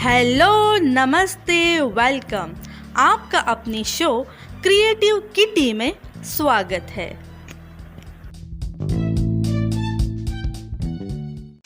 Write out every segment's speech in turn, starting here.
Hello, नमस्ते, welcome. आपका अपनी शो क्रिएटिव किटी में स्वागत है।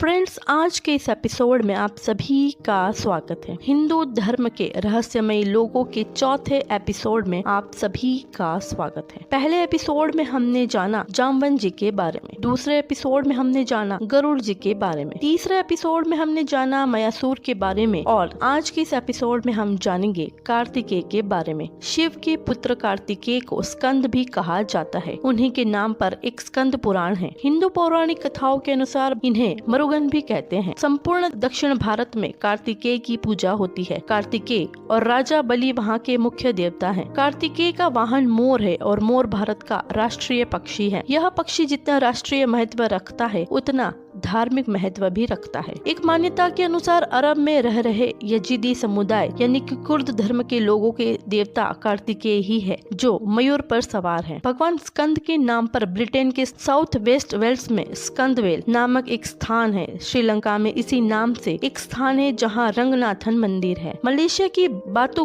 फ्रेंड्स, आज के इस एपिसोड में आप सभी का स्वागत है। हिंदू धर्म के रहस्यमयी लोगों के चौथे एपिसोड में आप सभी का स्वागत है। पहले एपिसोड में हमने जाना जामवन जी के बारे में, दूसरे एपिसोड में हमने जाना गरुड़ जी के बारे में, तीसरे एपिसोड में हमने जाना मयासुर के बारे में और आज के इस एपिसोड में हम जानेंगे कार्तिकेय के बारे में। शिव के पुत्र कार्तिकेय को स्कंद भी कहा जाता है। उन्हीं के नाम पर एक स्कंद पुराण है। हिंदू पौराणिक कथाओं के अनुसार इन्हें मुरुगन भी कहते हैं। संपूर्ण दक्षिण भारत में कार्तिकेय की पूजा होती है। कार्तिकेय और राजा बलि वहाँ के मुख्य देवता हैं। कार्तिकेय का वाहन मोर है और मोर भारत का राष्ट्रीय पक्षी है। यह पक्षी जितना राष्ट्रीय महत्व रखता है उतना धार्मिक महत्व भी रखता है। एक मान्यता के अनुसार अरब में रह रहे यजीदी समुदाय यानी कि कुर्द धर्म के लोगों के देवता कार्तिकेय ही है, जो मयूर पर सवार है। भगवान स्कंद के नाम पर ब्रिटेन के साउथ वेस्ट वेल्स में स्कंदवेल नामक एक स्थान है। श्रीलंका में इसी नाम से एक स्थान है जहाँ रंगनाथन मंदिर है। मलेशिया की बातू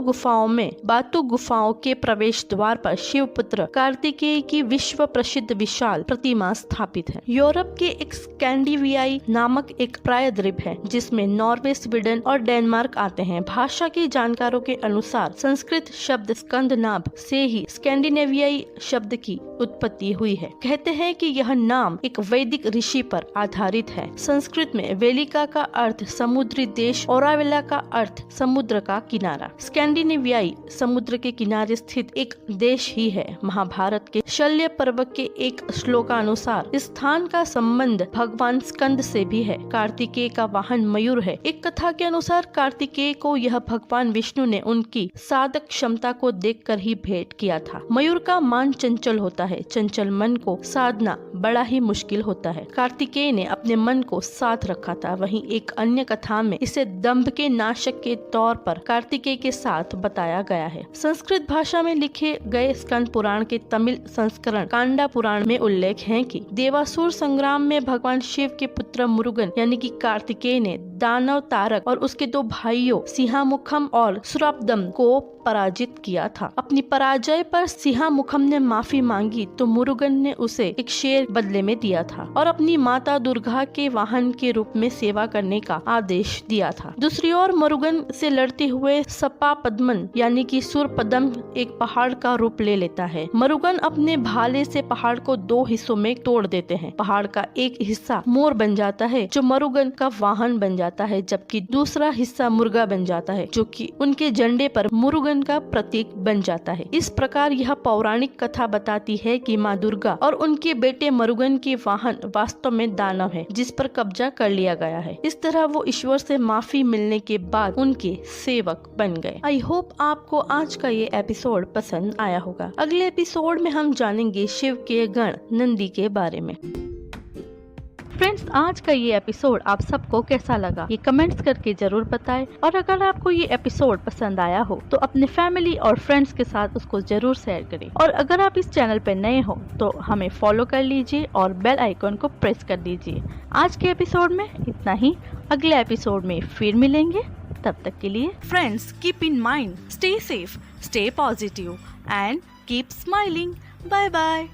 गुफाओं के प्रवेश द्वार पर शिव पुत्र कार्तिकेय की विश्व प्रसिद्ध विशाल प्रतिमा स्थापित है। यूरोप के एक स्कैंडिनेवियाई नामक एक प्रायद्वीप है जिसमें नॉर्वे, स्वीडन और डेनमार्क आते हैं। भाषा के जानकारों के अनुसार संस्कृत शब्द स्कंदनाभ से ही स्कैंडिनेवियाई शब्द की उत्पत्ति हुई है। कहते हैं कि यह नाम एक वैदिक ऋषि पर आधारित है। संस्कृत में वेलिका का अर्थ समुद्री देश, ओरावेला का अर्थ समुद्र का किनारा। स्कैंडिनेवियाई समुद्र के किनारे स्थित एक देश ही है। महाभारत के शल्य पर्व के एक श्लोकानुसार इस स्थान का संबंध भगवान स्कंद से भी है। कार्तिकेय का वाहन मयूर है। एक कथा के अनुसार कार्तिकेय को यह भगवान विष्णु ने उनकी साधक क्षमता को देखकर ही भेंट किया था। मयूर का मान चंचल होता है। चंचल मन को साधना बड़ा ही मुश्किल होता है। कार्तिकेय ने अपने मन को साथ रखा था। वहीं एक अन्य कथा में इसे दंभ के नाशक के तौर पर कार्तिकेय के साथ बताया गया है। संस्कृत भाषा में लिखे गए स्कंद पुराण के तमिल संस्करण कांडा पुराण में उल्लेख है कि देवासुर संग्राम में भगवान शिव के पुत्र मुरुगन यानी कि कार्तिकेय ने दानव तारक और उसके दो भाइयों सिंहामुखम और सुरापदम को पराजित किया था। अपनी पराजय पर सिंहामुखम ने माफी मांगी तो मुरुगन ने उसे एक शेर बदले में दिया था और अपनी माता दुर्गा के वाहन के रूप में सेवा करने का आदेश दिया था। दूसरी ओर मुरुगन से लड़ते हुए सपा पद्मन यानी कि सुरपदम एक पहाड़ का रूप ले लेता है। मुरुगन अपने भाले से पहाड़ को दो हिस्सों में तोड़ देते हैं। पहाड़ का एक हिस्सा मोर बन जाता है जो मुरुगन का वाहन बन जाता है, जबकि दूसरा हिस्सा मुर्गा बन जाता है जो कि उनके झंडे पर मुरुगन का प्रतीक बन जाता है। इस प्रकार यह पौराणिक कथा बताती है कि माँ दुर्गा और उनके बेटे मुरुगन के वाहन वास्तव में दानव है जिस पर कब्जा कर लिया गया है। इस तरह वो ईश्वर से माफी मिलने के बाद उनके सेवक बन गए। आई होप आपको आज का ये एपिसोड पसंद आया होगा। अगले एपिसोड में हम जानेंगे शिव के गण नंदी के बारे में। फ्रेंड्स, आज का ये एपिसोड आप सबको कैसा लगा ये कमेंट्स करके जरूर बताएं और अगर आपको ये एपिसोड पसंद आया हो तो अपने फैमिली और फ्रेंड्स के साथ उसको जरूर शेयर करें। और अगर आप इस चैनल पर नए हो तो हमें फॉलो कर लीजिए और बेल आइकन को प्रेस कर दीजिए। आज के एपिसोड में इतना ही। अगले एपिसोड में फिर मिलेंगे। तब तक के लिए friends, keep in mind, stay safe, stay positive and keep smiling. Bye bye.